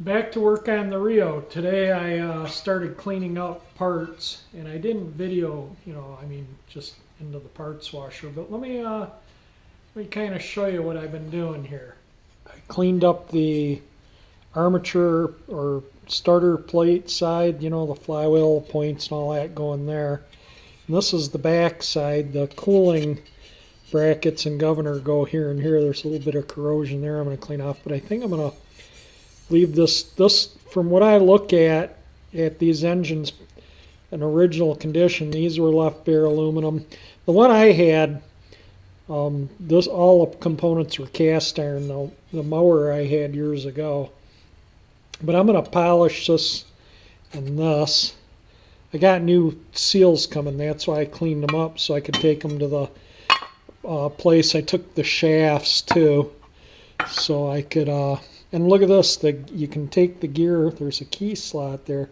Back to work on the REO. Today I started cleaning up parts, and I didn't video, just into the parts washer, but let me kind of show you what I've been doing here. I cleaned up the armature or starter plate side, the flywheel points and all that going there. And this is the back side. The cooling brackets and governor go here and here. There's a little bit of corrosion there I'm going to clean off, but I think I'm going to leave this from what I look at these engines in original condition. These were left bare aluminum. The one I had, all the components were cast iron, the mower I had years ago. But I'm going to polish this and this. I got new seals coming, that's why I cleaned them up so I could take them to the place. I took the shafts too, so I could and look at this, you can take the gear, there's a key slot there.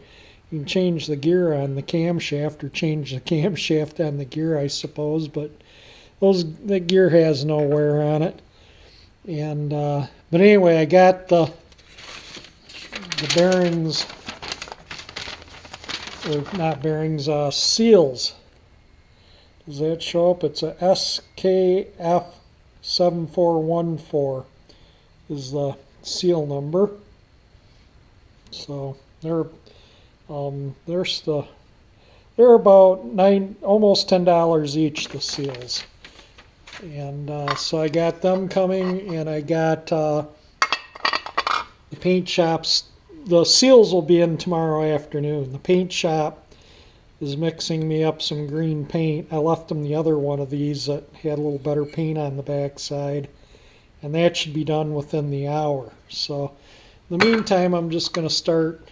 You can change the gear on the camshaft or change the camshaft on the gear, I suppose, but the gear has no wear on it. And but anyway, I got the bearings, or not bearings, seals. Does that show up? It's a SKF7414 is the seal number. So they're about almost $10 each, the seals. And so I got them coming, and I got the paint shops. The seals will be in tomorrow afternoon. The paint shop is mixing me up some green paint. I left them the other one of these that had a little better paint on the back side, and that should be done within the hour. So in the meantime, I'm just going to start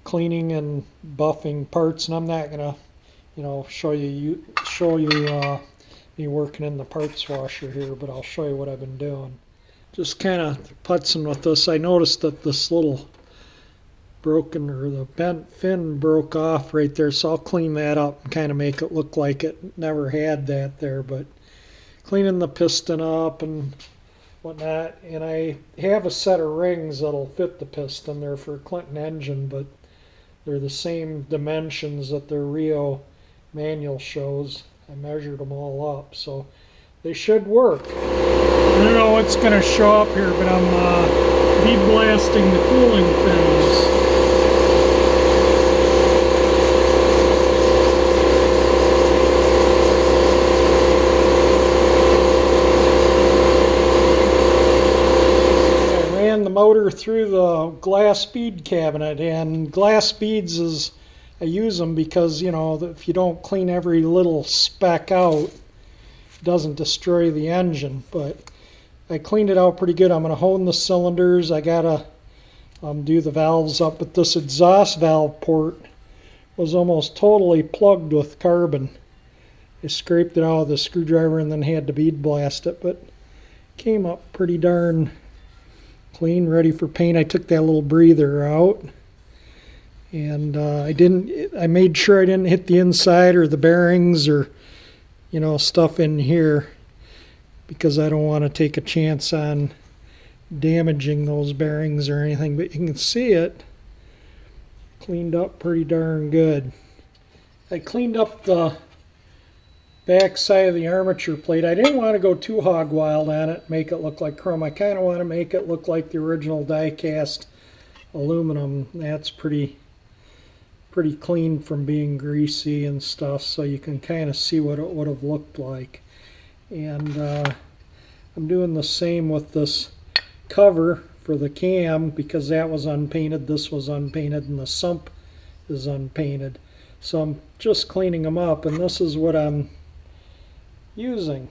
cleaning and buffing parts, and I'm not going to show you me working in the parts washer here, but I'll show you what I've been doing. Just kind of putzing with this. I noticed that this little broken, or the bent fin broke off right there, so I'll clean that up and kind of make it look like it never had that there. But cleaning the piston up and whatnot, and I have a set of rings that'll fit the piston. They're for a Clinton engine, but they're the same dimensions that their REO manual shows. I measured them all up, so they should work. I don't know what's going to show up here, but I'm bead blasting the cooling fins. Motor through the glass bead cabinet, and glass beads I use them because if you don't clean every little speck out, it doesn't destroy the engine. But I cleaned it out pretty good. I'm going to hone the cylinders. I gotta do the valves up, but this exhaust valve port was almost totally plugged with carbon. I scraped it out with a screwdriver and then had to bead blast it, but came up pretty darn clean, ready for paint. I took that little breather out, and I made sure I didn't hit the inside or the bearings or stuff in here, because I don't want to take a chance on damaging those bearings or anything. But you can see it cleaned up pretty darn good. I cleaned up the back side of the armature plate. I didn't want to go too hog wild on it, make it look like chrome. I kind of want to make it look like the original die-cast aluminum. That's pretty clean from being greasy and stuff, so you can kind of see what it would have looked like. And I'm doing the same with this cover for the cam, because that was unpainted, this was unpainted, and the sump is unpainted. So I'm just cleaning them up, and this is what I'm using.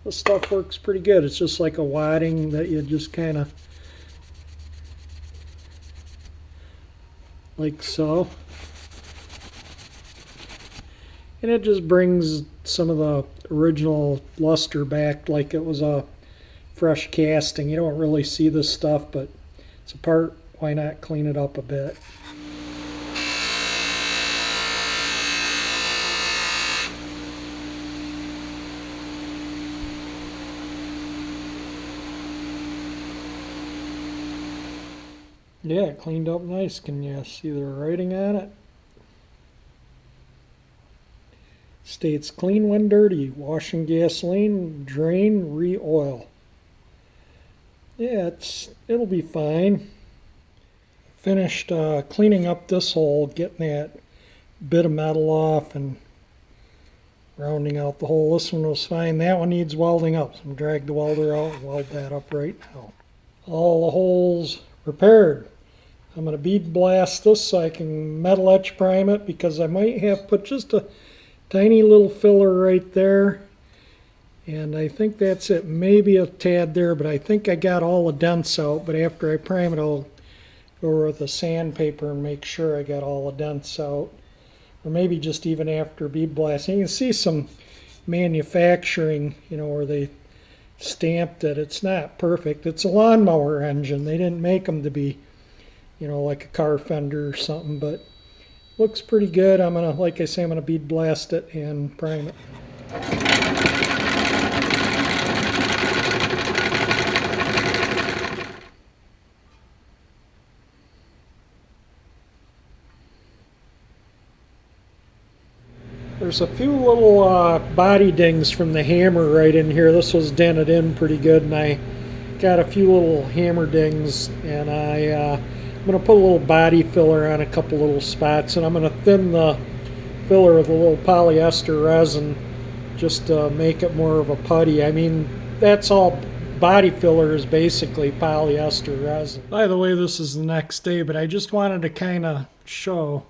This stuff works pretty good. It's just like a wadding that you just kind of like so, and it just brings some of the original luster back like it was a fresh casting. You don't really see this stuff, but it's a part, why not clean it up a bit. Yeah, it cleaned up nice. Can you see the writing on it? States clean when dirty. Washing gasoline, drain, re-oil. Yeah, it'll be fine. Finished cleaning up this hole, getting that bit of metal off and rounding out the hole. This one was fine. That one needs welding up. So I'm going to drag the welder out and weld that up right now. All the holes repaired. I'm going to bead blast this so I can metal etch prime it, because I might have put just a tiny little filler right there. And I think that's it. Maybe a tad there, but I think I got all the dents out. But after I prime it, I'll go over with a sandpaper and make sure I got all the dents out. Or maybe just even after bead blasting. You can see some manufacturing, where they stamped it. It's not perfect. It's a lawnmower engine. They didn't make them to be, like a car fender or something, but looks pretty good. I'm gonna, like I say, I'm gonna bead blast it and prime it. There's a few little body dings from the hammer right in here. This was dented in pretty good, and I got a few little hammer dings, and I'm going to put a little body filler on a couple little spots, and I'm going to thin the filler with a little polyester resin just to make it more of a putty. I mean, that's all. Body filler is basically polyester resin. By the way, this is the next day, but I just wanted to kind of show.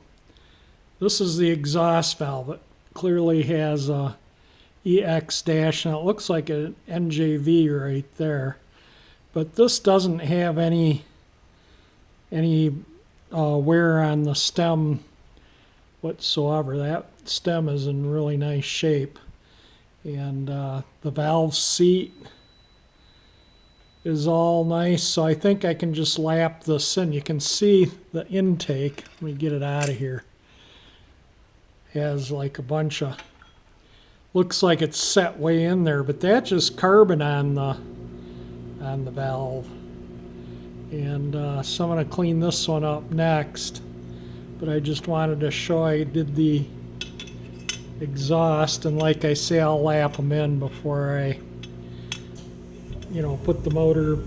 This is the exhaust valve. It clearly has a EX dash, and it looks like an NJV right there. But this doesn't have any wear on the stem whatsoever. That stem is in really nice shape. And the valve seat is all nice, so I think I can just lap this in. You can see the intake. Let me get it out of here. Has like a bunch of, looks like it's set way in there, but that's just carbon on the valve. And so I'm going to clean this one up next, but I just wanted to show I did the exhaust, and like I say, I'll lap them in before I put the motor.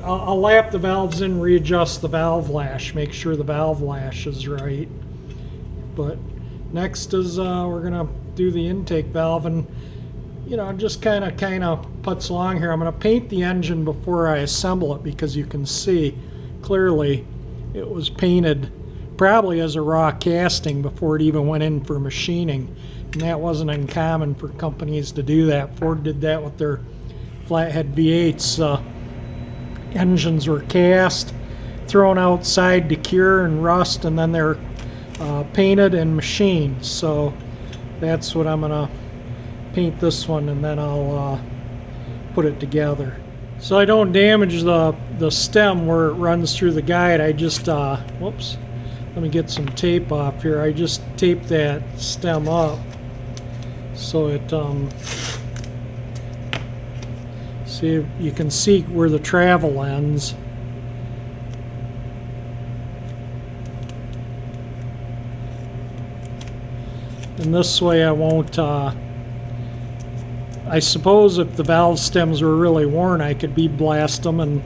I'll lap the valves in, readjust the valve lash, make sure the valve lash is right. But next is we're gonna do the intake valve, and just kind of putz along here. I'm gonna paint the engine before I assemble it, because you can see clearly it was painted probably as a raw casting before it even went in for machining, and that wasn't uncommon for companies to do that. Ford did that with their flathead V8s. Engines were cast, thrown outside to cure and rust, and then they're painted and machined. So that's what I'm gonna paint this one, and then I'll put it together. So I don't damage the stem where it runs through the guide. I just whoops, let me get some tape off here. I just tape that stem up so it see, you can see where the travel ends. And this way I won't, I suppose if the valve stems were really worn, I could bead blast them and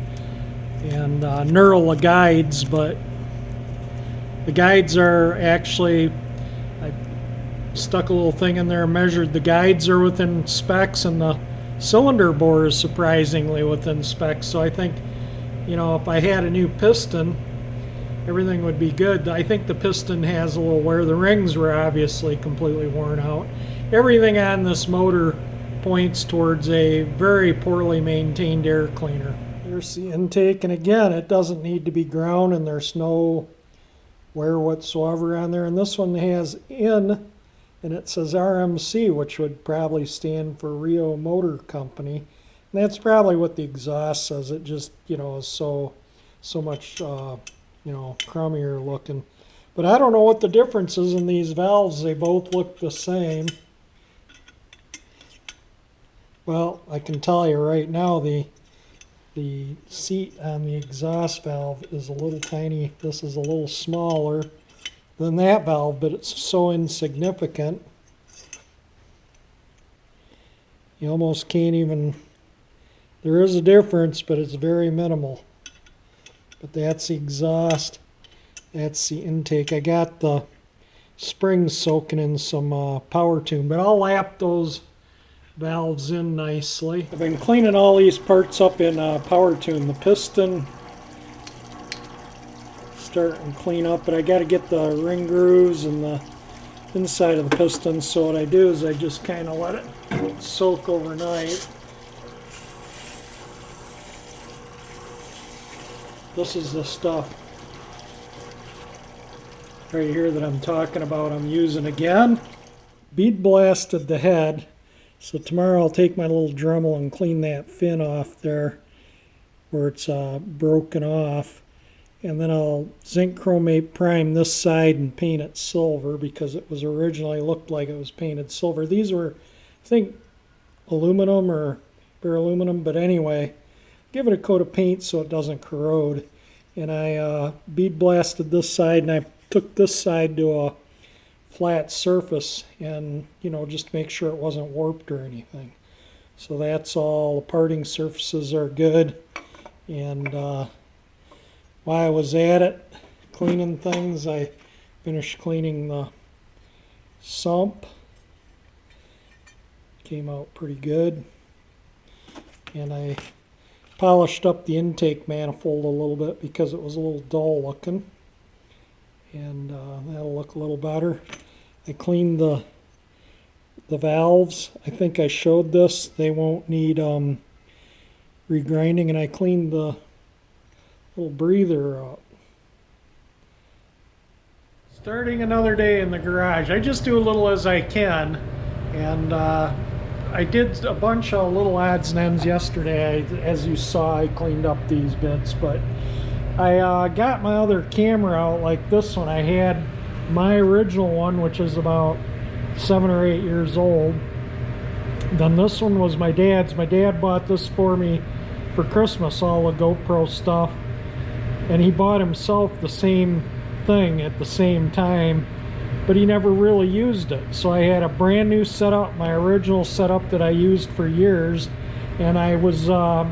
knurl the guides, but the guides are actually, I stuck a little thing in there and measured. The guides are within specs, and the cylinder bore is surprisingly within specs. So I think, if I had a new piston, everything would be good. I think the piston has a little wear. The rings were obviously completely worn out. Everything on this motor points towards a very poorly maintained air cleaner. There's the intake, and again, it doesn't need to be ground, and there's no wear whatsoever on there. And this one has in, and it says RMC, which would probably stand for REO Motor Company. And that's probably what the exhaust says. It just, is so much crummier looking. But I don't know what the difference is in these valves. They both look the same. Well, I can tell you right now, the the seat on the exhaust valve is a little tiny. This is a little smaller than that valve, but it's so insignificant. You almost can't even, there is a difference, but it's very minimal. But that's the exhaust, that's the intake. I got the springs soaking in some power tune, but I'll lap those valves in nicely. I've been cleaning all these parts up in power tune. The piston starting to clean up, but I got to get the ring grooves and the inside of the piston. So what I do is I just kind of let it soak overnight. This is the stuff right here that I'm talking about. I'm using again. Bead blasted the head, so tomorrow I'll take my little Dremel and clean that fin off there where it's broken off, and then I'll zinc chromate prime this side and paint it silver because it was originally looked like it was painted silver. These were, I think, aluminum or bare aluminum, but anyway, give it a coat of paint so it doesn't corrode. And I bead blasted this side, and I took this side to a flat surface and, you know, just to make sure it wasn't warped or anything. So that's all. The parting surfaces are good. And while I was at it cleaning things, I finished cleaning the sump. Came out pretty good. And I polished up the intake manifold a little bit because it was a little dull looking. And that'll look a little better. I cleaned the valves. I think I showed this. They won't need regrinding, and I cleaned the little breather up. Starting another day in the garage. I just do a little as I can, and I did a bunch of little odds and ends yesterday. As you saw, I cleaned up these bits, but I got my other camera out, like this one. I had my original one, which is about 7 or 8 years old. Then this one was my dad's. My dad bought this for me for Christmas, all the GoPro stuff. And he bought himself the same thing at the same time, but he never really used it. So I had a brand new setup, my original setup that I used for years. And I was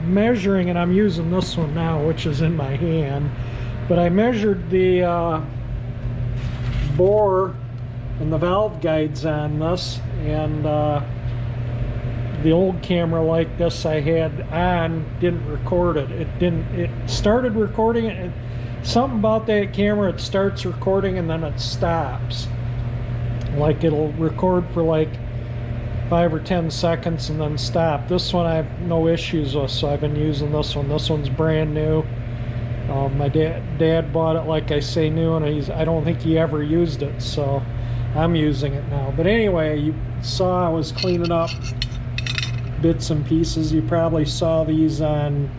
measuring, and I'm using this one now, which is in my hand. But I measured the bore and the valve guides on this, and the old camera like this I had on didn't record it. It started recording it. Something about that camera, it starts recording and then it stops. Like it'll record for like 5 or 10 seconds and then stop. This one I have no issues with, so I've been using this one. This one's brand new. My dad bought it, like I say, new, and I don't think he ever used it, so I'm using it now. But anyway, you saw I was cleaning up bits and pieces. You probably saw these on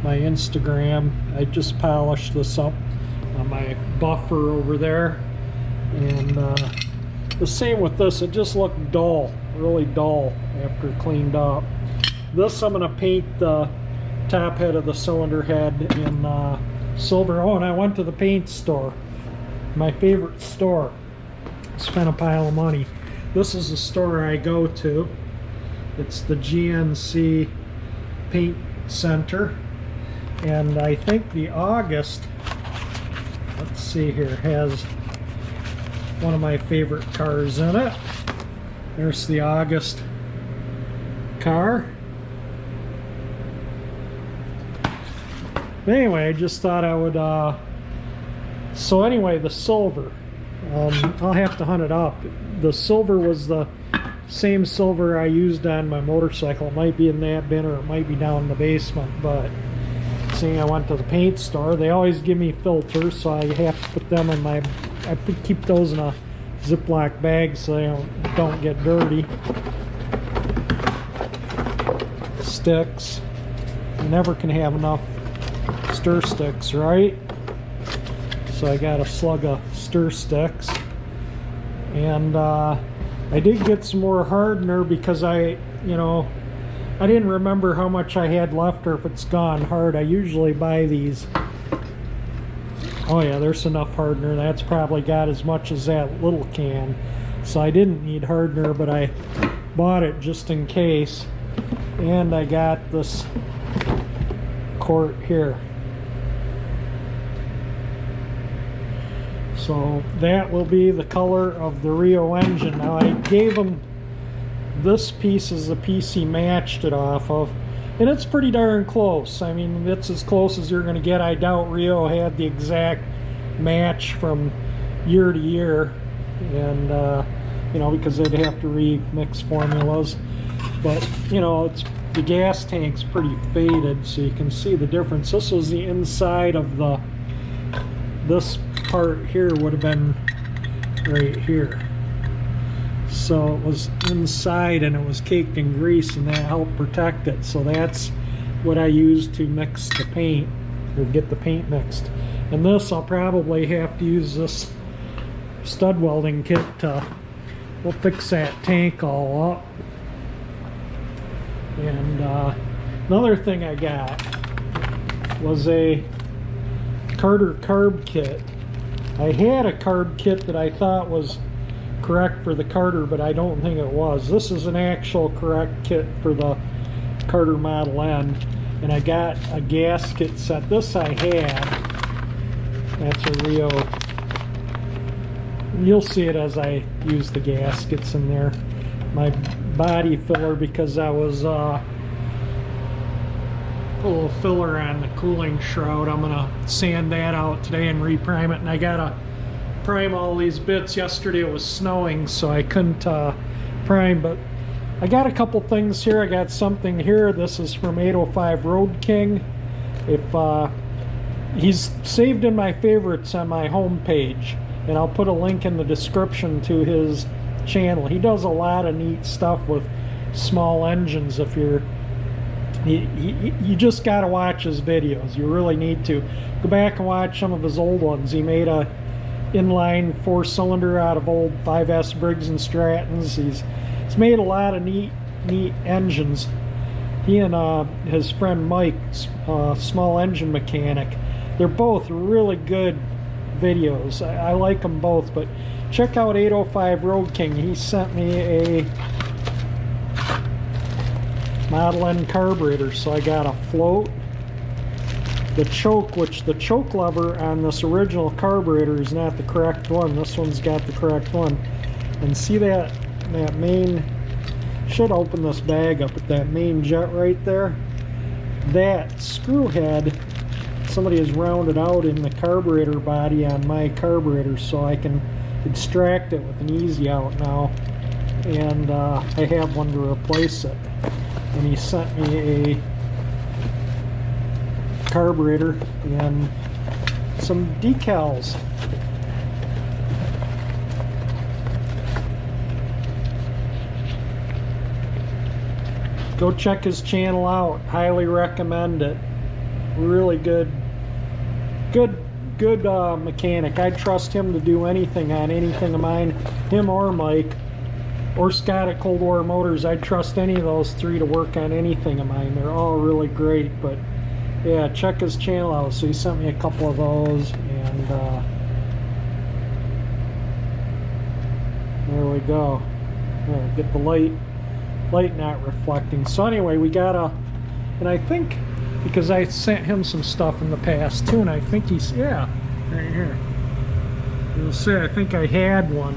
my Instagram. I just polished this up on my buffer over there, and the same with this. It just looked dull, really dull after cleaned up. This I'm going to paint the top head of the cylinder head in silver. Oh, and I went to the paint store, my favorite store. Spent a pile of money. This is the store I go to. It's the GNC Paint Center, and I think the August, let's see here, has one of my favorite cars in it. There's the August car. But anyway, I just thought I would so anyway, the silver, I'll have to hunt it up. The silver was the same silver I used on my motorcycle. It might be in that bin or it might be down in the basement, but seeing I went to the paint store, they always give me filters, so I have to put them in my, I keep those in a Ziploc bag so they don't get dirty. Sticks. You never can have enough stir sticks, right? So I got a slug of stir sticks, and I did get some more hardener because I I didn't remember how much I had left or if it's gone hard. I usually buy these. Oh yeah, there's enough hardener. That's probably got as much as that little can. So I didn't need hardener, but I bought it just in case. And I got this quart here. So that will be the color of the REO engine. Now I gave them this piece is the piece he matched it off of, and it's pretty darn close. I mean, it's as close as you're going to get. I doubt REO had the exact match from year to year, and you know, because they'd have to remix formulas. But you know, the gas tank's pretty faded, so you can see the difference. This was the inside of the, this part here would have been right here. So it was inside and it was caked in grease, and that helped protect it. So that's what I used to mix the paint, or get the paint mixed. And this, I'll probably have to use this stud welding kit to, we'll fix that tank all up. And another thing I got was a Carter carb kit. I had a carb kit that I thought was correct for the Carter, but I don't think it was. This is an actual correct kit for the Carter Model N, and I got a gasket set. This I had. That's a REO. You'll see it as I use the gaskets in there. My body filler, because I was a little filler on the cooling shroud. I'm gonna sand that out today and reprime it, and I gotta prime all these bits. Yesterday it was snowing, so I couldn't prime, but I got a couple things here. I got something here. This is from 805 Roadking. If he's saved in my favorites on my home page, and I'll put a link in the description to his channel. He does a lot of neat stuff with small engines. If you're you just got to watch his videos. You really need to go back and watch some of his old ones. He made a inline 4-cylinder out of old 5S Briggs and Strattons. He's made a lot of neat engines. He and his friend Mike, small engine mechanic, they're both really good videos. I like them both. But check out 805 Roadking. He sent me a Model N carburetor, so I got a float, the choke, which the choke lever on this original carburetor is not the correct one. This one's got the correct one. And see that main, should open this bag up, but that main jet right there, that screw head, somebody has rounded out in the carburetor body on my carburetor, so I can extract it with an easy out now. And I have one to replace it. And he sent me a carburetor and some decals. Go check his channel out. Highly recommend it. Really good mechanic. I'd trust him to do anything on anything of mine. Him or Mike or Scott at Cold War Motors. I'd trust any of those three to work on anything of mine. They're all really great. But yeah, check his channel out. So he sent me a couple of those, and there we go. Get the light not reflecting. So anyway, we got a, and I think because I sent him some stuff in the past too, and I think he's, yeah, right here. You'll see, I think I had one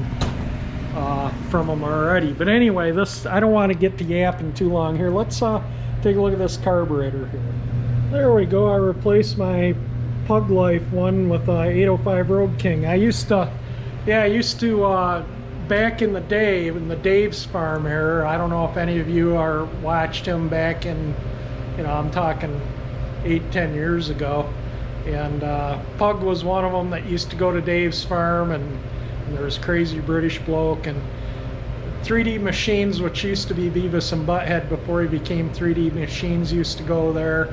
from him already. But anyway, this, I don't want to get to yapping too long here. Let's take a look at this carburetor here. There we go. I replaced my Pug Life one with 805 Roadking. I used to back in the day, in the Dave's Farm era, I don't know if any of you watched him back in, you know, I'm talking 8-10 years ago. And Pug was one of them that used to go to Dave's Farm, and there was Crazy British Bloke, and 3D Machines, which used to be Beavis and Butthead before he became 3D Machines, used to go there.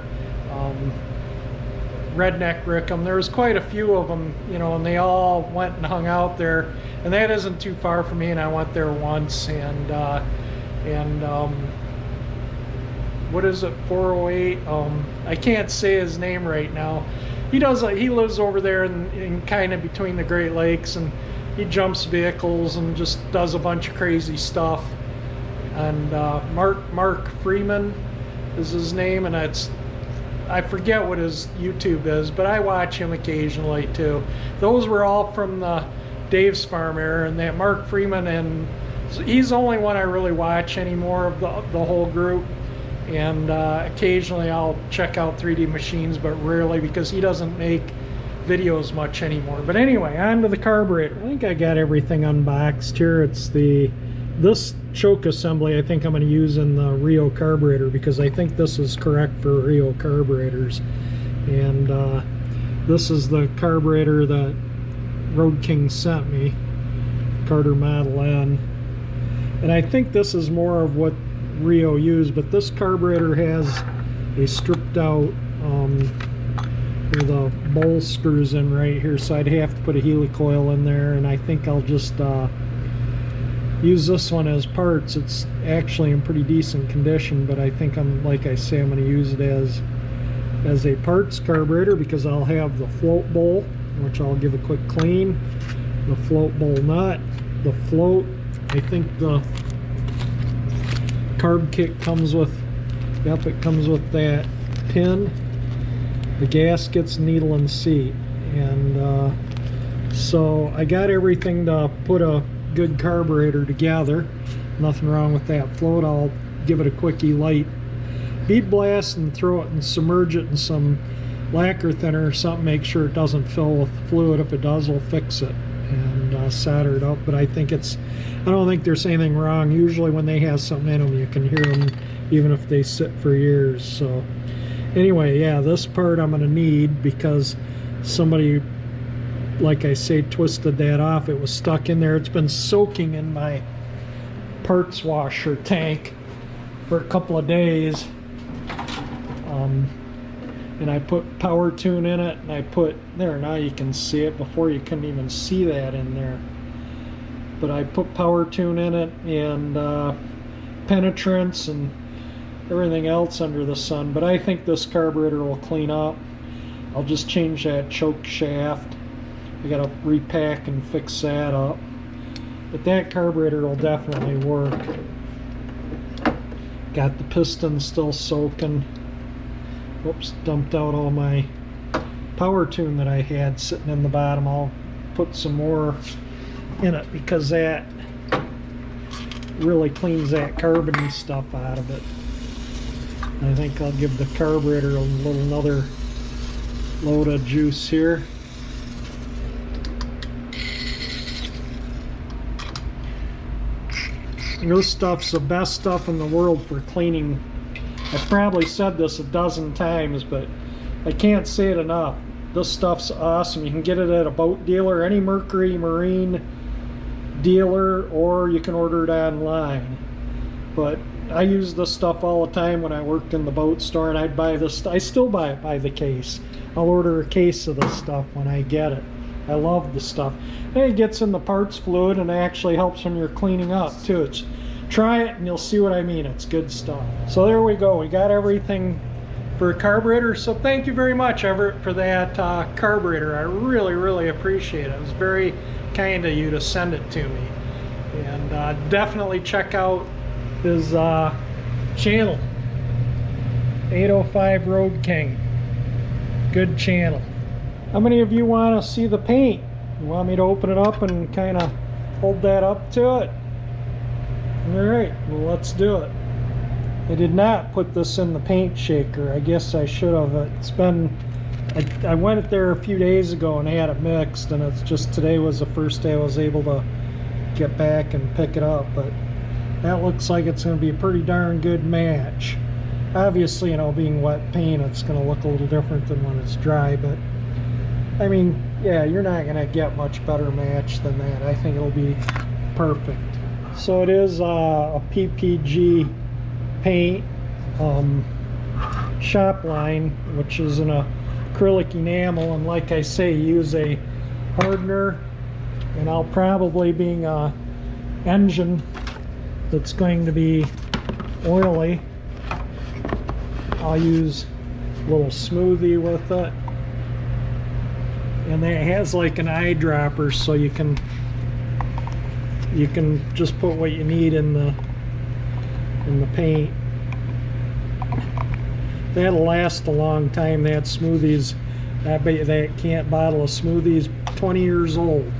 Redneck Rickham, there was quite a few of them, you know, and they all went and hung out there, and that isn't too far from me, and I went there once, and what is it, 408. I can't say his name right now. He lives over there in kind of between the Great Lakes, and he jumps vehicles and just does a bunch of crazy stuff. And Mark Freeman is his name, and I forget what his YouTube is, but I watch him occasionally too. Those were all from the Dave's Farm era, and that Mark Freeman, and he's the only one I really watch anymore of the whole group. And occasionally I'll check out 3D Machines, but rarely, because he doesn't make videos much anymore. But anyway, on to the carburetor. I think I got everything unboxed here. It's this choke assembly I think I'm going to use in the REO carburetor, because I think this is correct for REO carburetors. And this is the carburetor that Roadking sent me, Carter Model N. And I think this is more of what REO used, but this carburetor has a stripped out where the bowl screws in right here, so I'd have to put a helicoil in there, and I think I'll just use this one as parts. It's actually in pretty decent condition, but I think like I say, I'm going to use it as a parts carburetor, because I'll have the float bowl, which I'll give a quick clean, the float bowl nut, the float. I think the carb kit comes with, yep, it comes with that pin, the gaskets, needle and seat. And so I got everything to put a good carburetor together. Nothing wrong with that float. I'll give it a quickie light bead blast and throw it and submerge it in some lacquer thinner or something, make sure it doesn't fill with fluid. If it does, we'll fix it and solder it up. But I don't think there's anything wrong. Usually when they have something in them, you can hear them even if they sit for years. So anyway, yeah, this part I'm going to need, because somebody, like I say, twisted that off. It was stuck in there. It's been soaking in my parts washer tank for a couple of days. And I put power tune in it, and I put, there, now you can see it. Before you couldn't even see that in there. But I put power tune in it, and penetrance and everything else under the sun. But I think this carburetor will clean up. I'll just change that choke shaft. I gotta repack and fix that up. But that carburetor will definitely work. Got the piston still soaking. Whoops, dumped out all my power tune that I had sitting in the bottom. I'll put some more in it, because that really cleans that carbon stuff out of it. And I think I'll give the carburetor another load of juice here. This stuff's the best stuff in the world for cleaning. I've probably said this a dozen times, but I can't say it enough. This stuff's awesome. You can get it at a boat dealer, any Mercury Marine dealer, or you can order it online. But I use this stuff all the time when I worked in the boat store, and I'd buy this. I still buy it by the case. I'll order a case of this stuff when I get it. I love the stuff. And it gets in the parts fluid, and it actually helps when you're cleaning up too. Try it and you'll see what I mean. It's good stuff. So there we go. We got everything for a carburetor. So thank you very much, Everett, for that carburetor. I really, really appreciate it. It was very kind of you to send it to me. And definitely check out his channel, 805 Roadking. Good channel. How many of you want to see the paint? You want me to open it up and kind of hold that up to it? Alright, well, let's do it. I did not put this in the paint shaker. I guess I should have. It's been, I went there a few days ago and had it mixed, and it's just, today was the first day I was able to get back and pick it up. But that looks like it's going to be a pretty darn good match. Obviously, you know, being wet paint, it's going to look a little different than when it's dry, but I mean, yeah, you're not going to get much better match than that. I think it'll be perfect. So it is a PPG paint shop line, which is an acrylic enamel, and like I say, use a hardener, and I'll probably, being a engine that's going to be oily, I'll use a little smoothie with it. And it has like an eyedropper, so you can just put what you need in the paint. That'll last a long time. That smoothies, I bet you that can't bottle of smoothies 20 years old.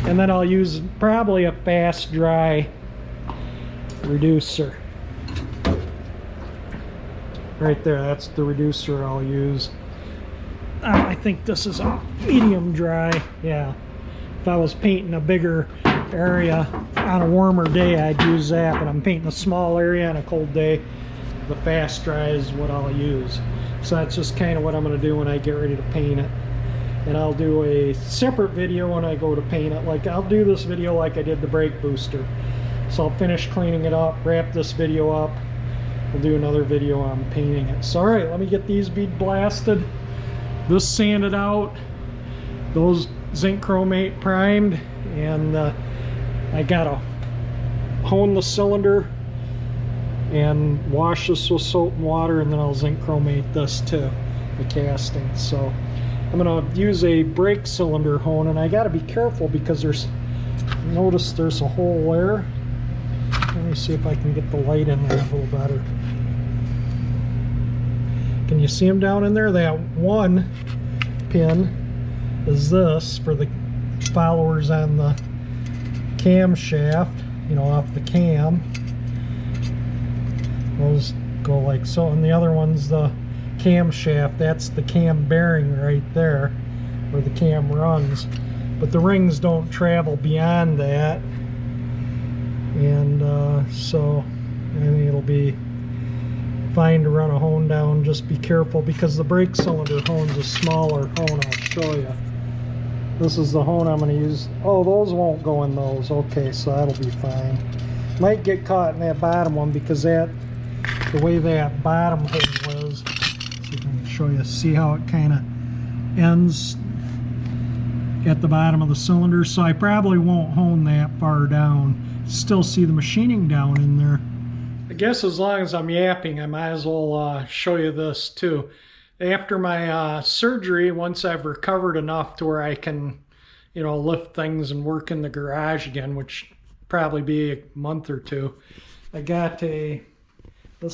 And then I'll use probably a fast dry reducer. Right there, that's the reducer I'll use. I think this is a medium dry. Yeah, if I was painting a bigger area on a warmer day, I'd use that, but I'm painting a small area on a cold day, the fast dry is what I'll use. So that's just kind of what I'm going to do when I get ready to paint it. And I'll do a separate video when I go to paint it. Like, I'll do this video like I did the brake booster. So I'll finish cleaning it up, wrap this video up, we'll do another video on painting it. So alright, let me get these bead blasted, this sanded out, those zinc chromate primed, and I gotta hone the cylinder and wash this with soap and water, and then I'll zinc chromate this too, the casting. So I'm gonna use a brake cylinder hone, and I gotta be careful because notice there's a hole there. Let me see if I can get the light in there a little better. Can you see them down in there? That one pin is this for the followers on the camshaft, you know, off the cam. Those go like so, and the other one's the camshaft. That's the cam bearing right there where the cam runs, but the rings don't travel beyond that. And so I think it'll be fine to run a hone down. Just be careful because the brake cylinder hone's a smaller hone. I'll show you. This is the hone I'm going to use. Oh, those won't go in those. Okay, so that'll be fine. Might get caught in that bottom one because the way that bottom hole was. See if I can show you. See how it kind of ends at the bottom of the cylinder. So I probably won't hone that far down. Still see the machining down in there. I guess as long as I'm yapping, I might as well show you this too. After my surgery, once I've recovered enough to where I can, you know, lift things and work in the garage again, which probably be a month or two, I got this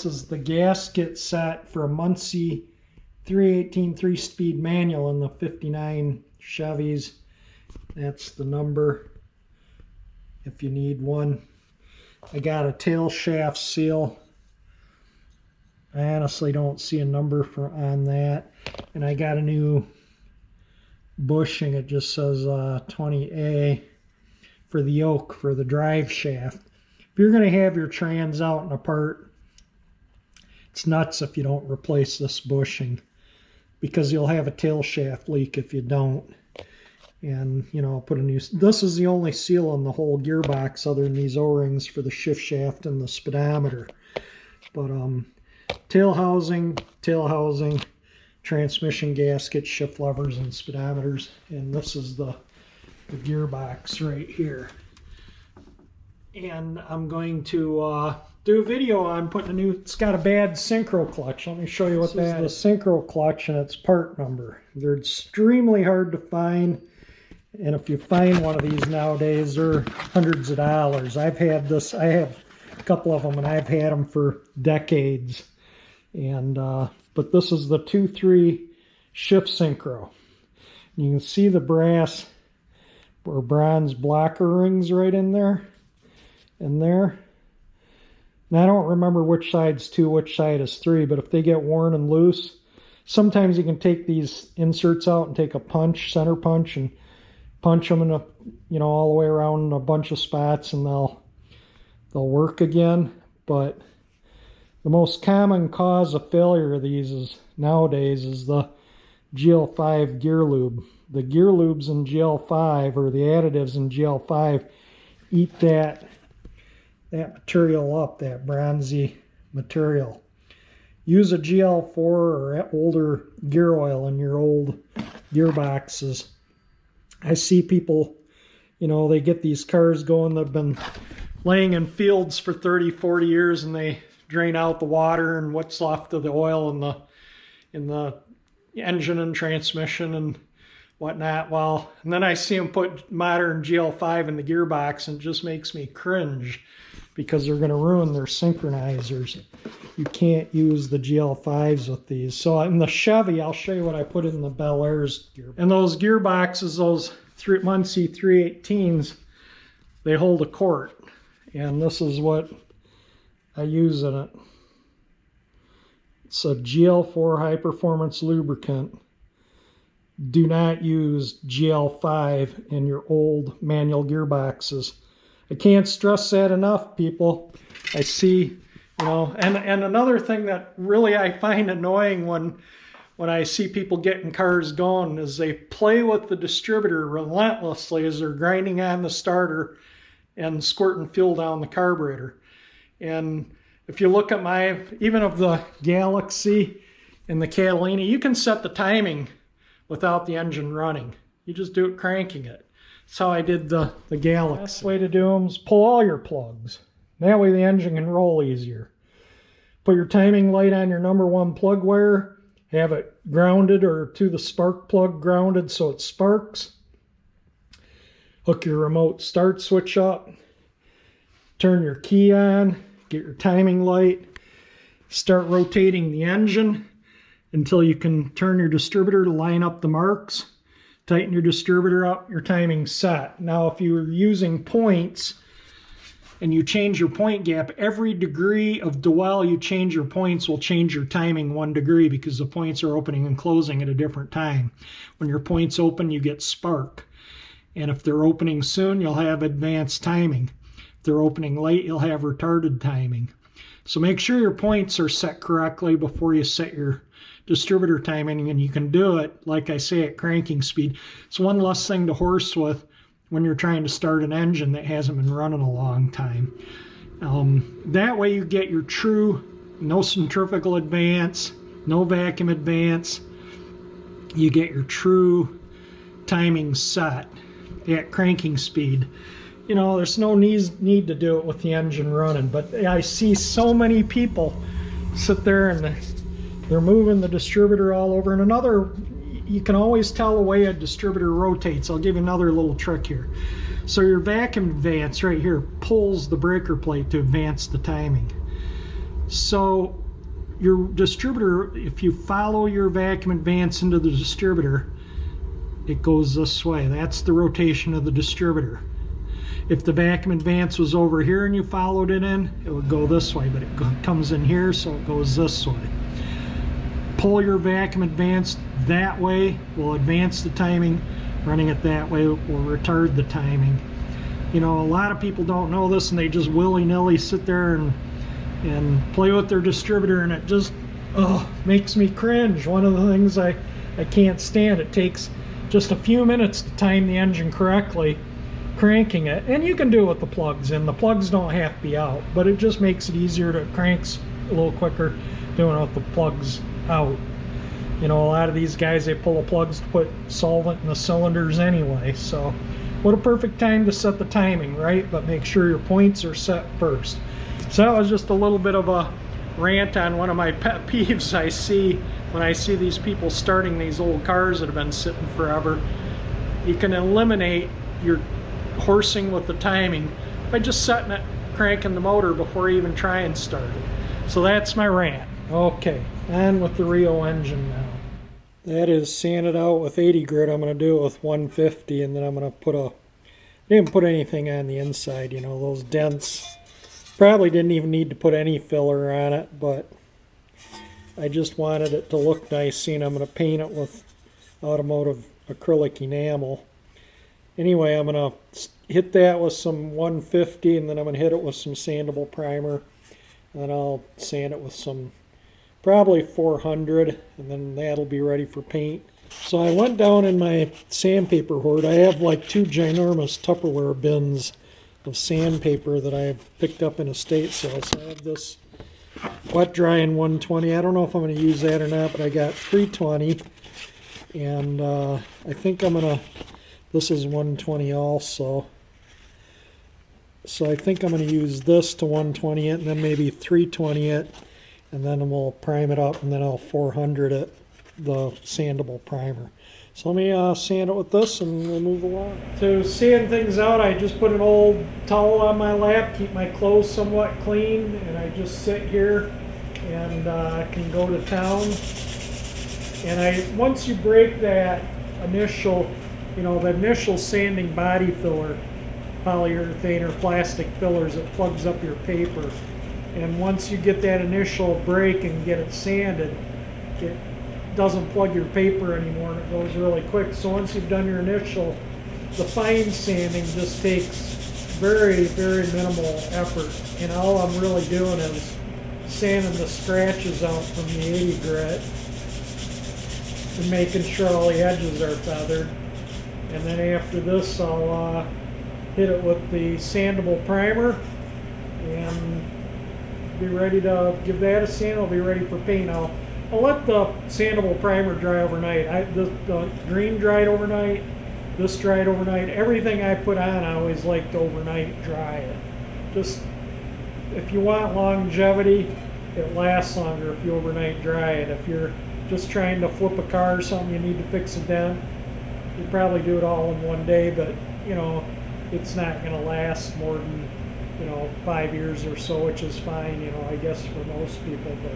is the gasket set for a Muncie 318 3-speed manual in the 59 Chevys. That's the number if you need one. I got a tail shaft seal. I honestly don't see a number on that. And I got a new bushing. It just says 20A for the yoke for the drive shaft. If you're going to have your trans out and apart, it's nuts if you don't replace this bushing, because you'll have a tail shaft leak if you don't. And, you know, I'll put a new, this is the only seal on the whole gearbox other than these O-rings for the shift shaft and the speedometer. But tail housing, transmission gasket, shift levers, and speedometers. And this is the gearbox right here. And I'm going to do a video on putting a new, it's got a bad synchro clutch. Let me show you what that is. The synchro clutch and its part number. They're extremely hard to find. And if you find one of these nowadays, they're hundreds of dollars. I've had this, I have a couple of them, and I've had them for decades. And but this is the 2-3 shift synchro. You can see the brass or bronze blocker rings right in there and there. And I don't remember which side's 2, which side is 3, but if they get worn and loose, sometimes you can take these inserts out and take a punch, center punch, and punch them in a, you know, all the way around in a bunch of spots, and they'll work again. But the most common cause of failure of these is nowadays is the GL5 gear lube. The gear lubes in GL5, or the additives in GL5, eat that material up, that bronzy material. Use a GL4 or older gear oil in your old gearboxes. I see people, you know, they get these cars going, they've been laying in fields for 30, 40 years, and they drain out the water and what's left of the oil in the engine and transmission and whatnot. Well, and then I see them put modern GL5 in the gearbox, and it just makes me cringe because they're going to ruin their synchronizers. You can't use the GL5s with these. So in the Chevy, I'll show you what I put in the Bel Air's gear. And those gearboxes, those Muncie 318s, they hold a quart. And this is what I use in it. It's a GL4 high performance lubricant. Do not use GL5 in your old manual gearboxes. I can't stress that enough, people. I see, you know, and another thing that really I find annoying when I see people getting cars going is they play with the distributor relentlessly as they're grinding on the starter and squirting fuel down the carburetor. And if you look at even of the Galaxy and the Catalina, you can set the timing without the engine running. You just do it cranking it. That's how I did the Galaxy. The best way to do them is pull all your plugs. That way the engine can roll easier. Put your timing light on your number 1 plug wire. Have it grounded or to the spark plug grounded so it sparks. Hook your remote start switch up. Turn your key on. Get your timing light. Start rotating the engine until you can turn your distributor to line up the marks. Tighten your distributor up, your timing's set. Now if you're using points and you change your point gap, every degree of dwell you change your points will change your timing 1 degree because the points are opening and closing at a different time. When your points open, you get spark. And if they're opening soon, you'll have advanced timing. If they're opening late, you'll have retarded timing. So make sure your points are set correctly before you set your distributor timing, and you can do it, like I say, at cranking speed. It's one less thing to horse with when you're trying to start an engine that hasn't been running a long time. That way you get your true, no centrifugal advance, no vacuum advance. You get your true timing set at cranking speed. You know, there's no need to do it with the engine running, but I see so many people sit there and they're moving the distributor all over. And you can always tell the way a distributor rotates. I'll give you another little trick here. So your vacuum advance right here pulls the breaker plate to advance the timing. So your distributor, if you follow your vacuum advance into the distributor, it goes this way. That's the rotation of the distributor. If the vacuum advance was over here and you followed it in, it would go this way, but it comes in here, so it goes this way. Pull your vacuum advance that way will advance the timing. Running it that way will retard the timing. You know, a lot of people don't know this, and they just willy-nilly sit there and play with their distributor, and it just makes me cringe. One of the things I can't stand. It takes just a few minutes to time the engine correctly, cranking it. And you can do it with the plugs in. The plugs don't have to be out, but it just makes it easier to crank a little quicker doing it with the plugs out. You know, a lot of these guys, they pull the plugs to put solvent in the cylinders anyway. So what a perfect time to set the timing, right? But make sure your points are set first. So that was just a little bit of a rant on one of my pet peeves I see when I see these people starting these old cars that have been sitting forever. You can eliminate your horsing with the timing by just setting it, cranking the motor before you even try and start it. So that's my rant. Okay, on with the REO engine now. That is sanded out with 80 grit. I'm going to do it with 150, and then I'm going to put I didn't put anything on the inside, you know, those dents. Probably didn't even need to put any filler on it, but I just wanted it to look nice. See, and I'm going to paint it with automotive acrylic enamel. Anyway, I'm going to hit that with some 150, and then I'm going to hit it with some sandable primer. And then I'll sand it with some probably 400, and then that'll be ready for paint. So I went down in my sandpaper hoard. I have like 2 ginormous Tupperware bins of sandpaper that I've picked up in estate sales. So I have this wet drying 120. I don't know if I'm going to use that or not, but I got 320, and I think I'm going to, this is 120 also. So I think I'm going to use this to 120 it and then maybe 320 it, and then we'll prime it up, and then I'll 400 it, the sandable primer. So let me sand it with this and we'll move along. To sand things out, I just put an old towel on my lap, keep my clothes somewhat clean, and I just sit here and can go to town. And once you break that initial, the initial sanding body filler, polyurethane or plastic fillers, it plugs up your paper. And once you get that initial break and get it sanded, it doesn't plug your paper anymore and it goes really quick. So once you've done your initial, the fine sanding just takes very, very minimal effort. And all I'm really doing is sanding the scratches out from the 80 grit and making sure all the edges are feathered. And then after this, I'll hit it with the sandable primer and be ready to give that a sand. I'll be ready for paint. I'll let the sandable primer dry overnight. The green dried overnight, this dried overnight. Everything I put on, I always like to overnight dry it. Just, if you want longevity, it lasts longer if you overnight dry it. If you're just trying to flip a car or something, you need to fix a dent, you probably do it all in one day, but it's not going to last more than 5 years or so, which is fine, I guess for most people. But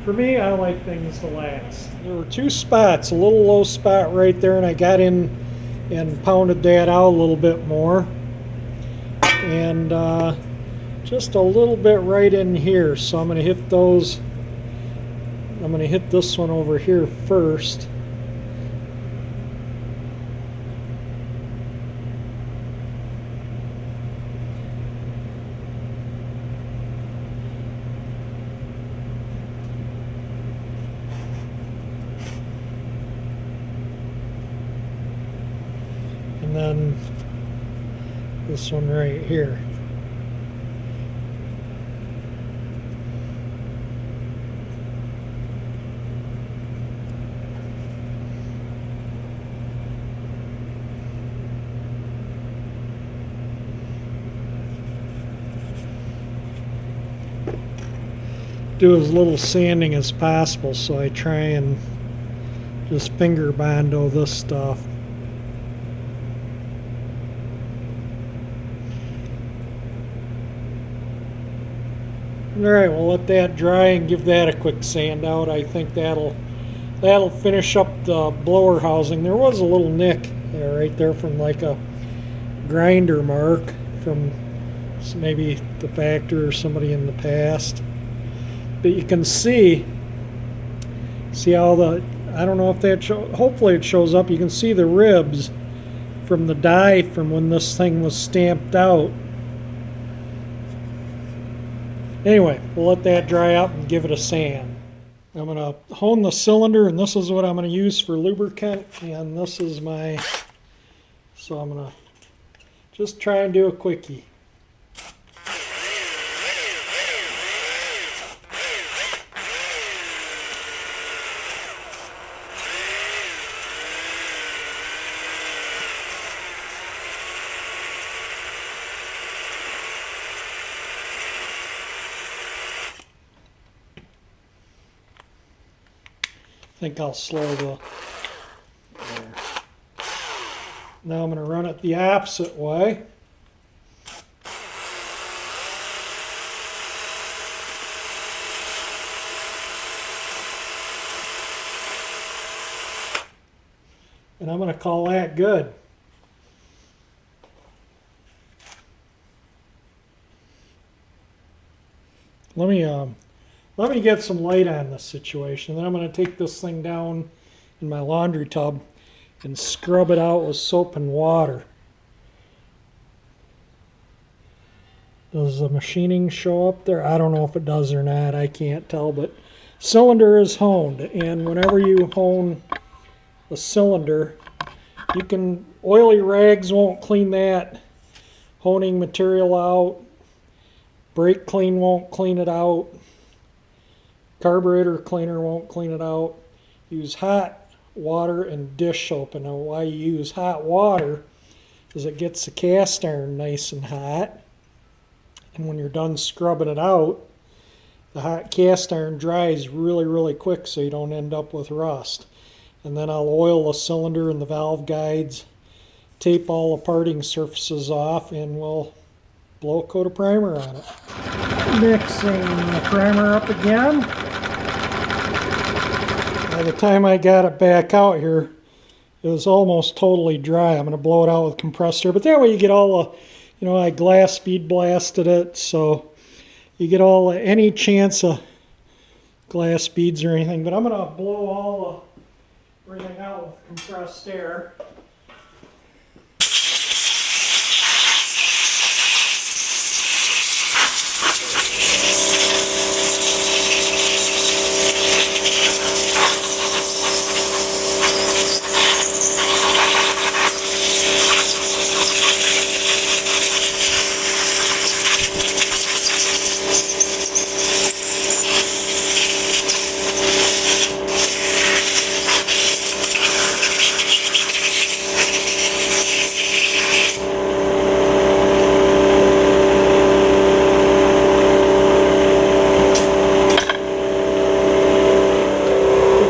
for me, I like things to last. There were two spots, a little low spot right there, and I got in and pounded that out a little bit more. And just a little bit right in here. So I'm going to hit those. I'm going to hit this one over here first. And then this one right here. Do as little sanding as possible, so I try and just finger bondo this stuff. Alright, we'll let that dry and give that a quick sand out. I think that'll finish up the blower housing. There was a little nick there, right there, from like a grinder mark from maybe the factory or somebody in the past. But you can see how I don't know if that hopefully it shows up. You can see the ribs from the die from when this thing was stamped out. Anyway, we'll let that dry out and give it a sand. I'm going to hone the cylinder, and this is what I'm going to use for lubricant, and this is so I'm going to just try and do a quickie. I think I'll slow the... There. Now I'm going to run it the opposite way. And I'm going to call that good. Let me get some light on this situation. Then I'm going to take this thing down in my laundry tub and scrub it out with soap and water. Does the machining show up there? I don't know if it does or not. I can't tell, but cylinder is honed. And whenever you hone a cylinder, oily rags won't clean that honing material out. Brake clean won't clean it out. Carburetor cleaner won't clean it out. Use hot water and dish soap. And why you use hot water is it gets the cast iron nice and hot. And when you're done scrubbing it out, the hot cast iron dries really, really quick so you don't end up with rust. And then I'll oil the cylinder and the valve guides, tape all the parting surfaces off, and we'll blow a coat of primer on it. Mixing the primer up again. By the time I got it back out here, it was almost totally dry. I'm going to blow it out with compressor, but that way you get all the, you know, I glass speed blasted it, so you get all any chance of glass beads or anything. But I'm going to blow all everything out with compressed air.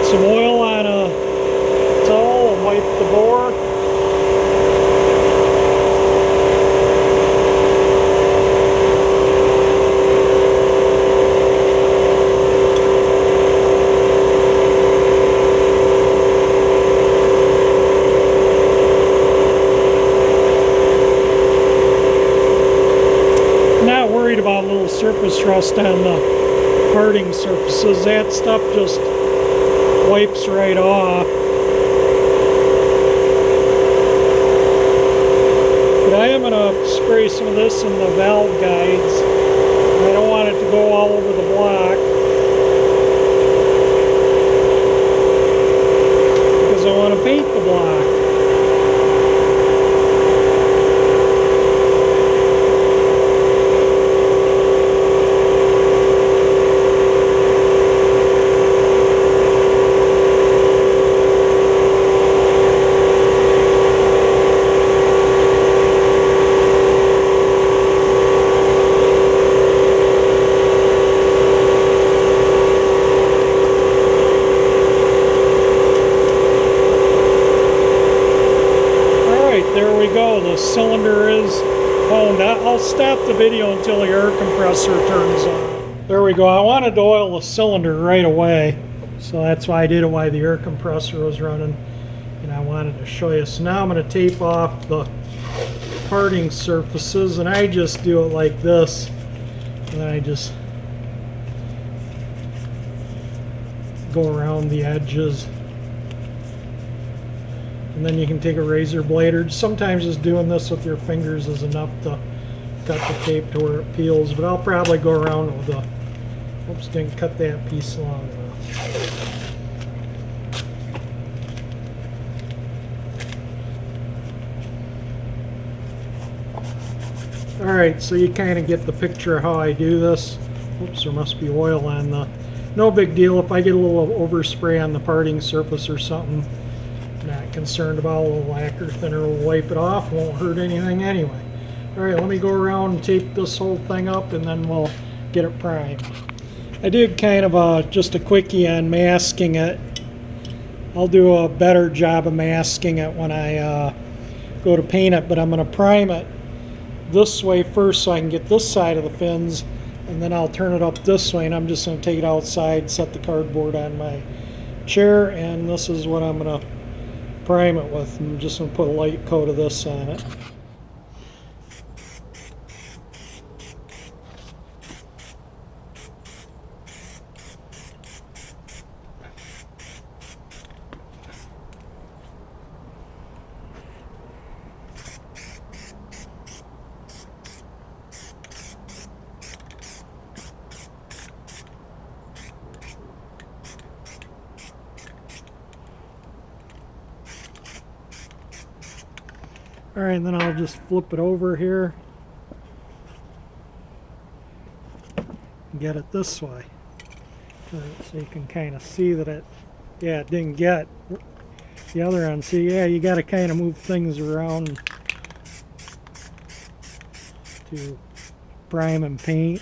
Some oil on a towel and wipe the bore. Not worried about little surface rust on the parting surfaces. That stuff just wipes right off. But I am going to spray some of this in the valve guides. I don't want it to go all over the block, because I want to paint the block. There we go, the cylinder is honed. I'll stop the video until the air compressor turns on. There we go. I wanted to oil the cylinder right away, so that's why I did it while the air compressor was running, and I wanted to show you. So now I'm going to tape off the parting surfaces, and I just do it like this, and then I just go around the edges. And then you can take a razor blade, or sometimes just doing this with your fingers is enough to cut the tape to where it peels. But I'll probably go around with a, oops, didn't cut that piece long enough. Alright, so you kind of get the picture of how I do this. Oops, there must be oil on the, no big deal if I get a little overspray on the parting surface or something. Not concerned about a little lacquer thinner will wipe it off, won't hurt anything anyway. Alright, let me go around and tape this whole thing up and then we'll get it primed. I did kind of just a quickie on masking it. I'll do a better job of masking it when I go to paint it, but I'm going to prime it this way first so I can get this side of the fins, and then I'll turn it up this way, and I'm just going to take it outside, set the cardboard on my chair, and this is what I'm going to prime it with. I'm just going to put a light coat of this on it. Alright, and then I'll just flip it over here and get it this way. So you can kind of see that it didn't get the other end. See, you got to kind of move things around to prime and paint.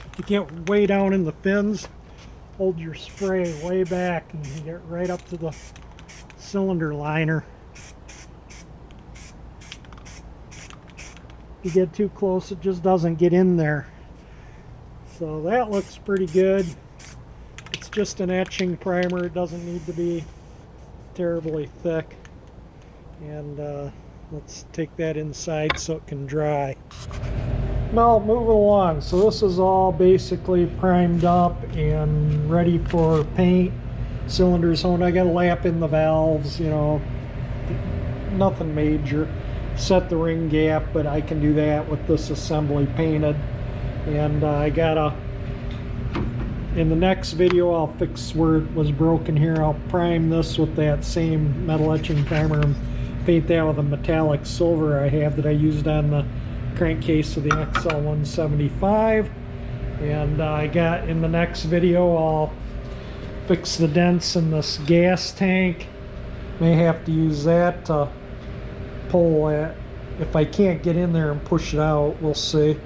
If you get way down in the fins, hold your spray way back and you get right up to the cylinder liner. If you get too close, it just doesn't get in there. So that looks pretty good. It's just an etching primer. It doesn't need to be terribly thick. And let's take that inside so it can dry. Now moving along, so this is all basically primed up and ready for paint. Cylinders on. I got to lap in the valves, you know, nothing major. Set the ring gap, but I can do that with this assembly painted. And I gotta, in the next video, I'll fix where it was broken here. I'll prime this with that same metal etching primer and paint that with a metallic silver I have that I used on the crankcase of the XL175. And I got, in the next video, I'll fix the dents in this gas tank. May have to use that to pull it. If I can't get in there and push it out, we'll see.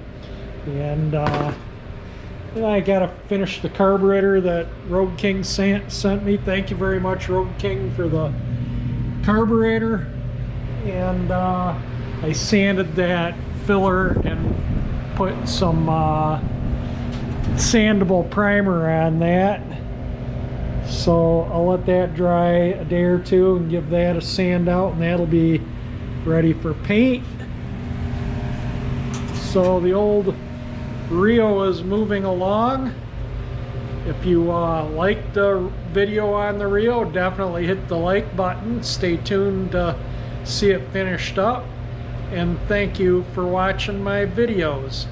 And then I gotta finish the carburetor that Roadking sent me. Thank you very much, Roadking, for the carburetor. And I sanded that filler and put some sandable primer on that. So I'll let that dry a day or two and give that a sand out, and that'll be ready for paint. So the old REO is moving along. If you liked the video on the REO, definitely hit the like button. Stay tuned to see it finished up. And thank you for watching my videos.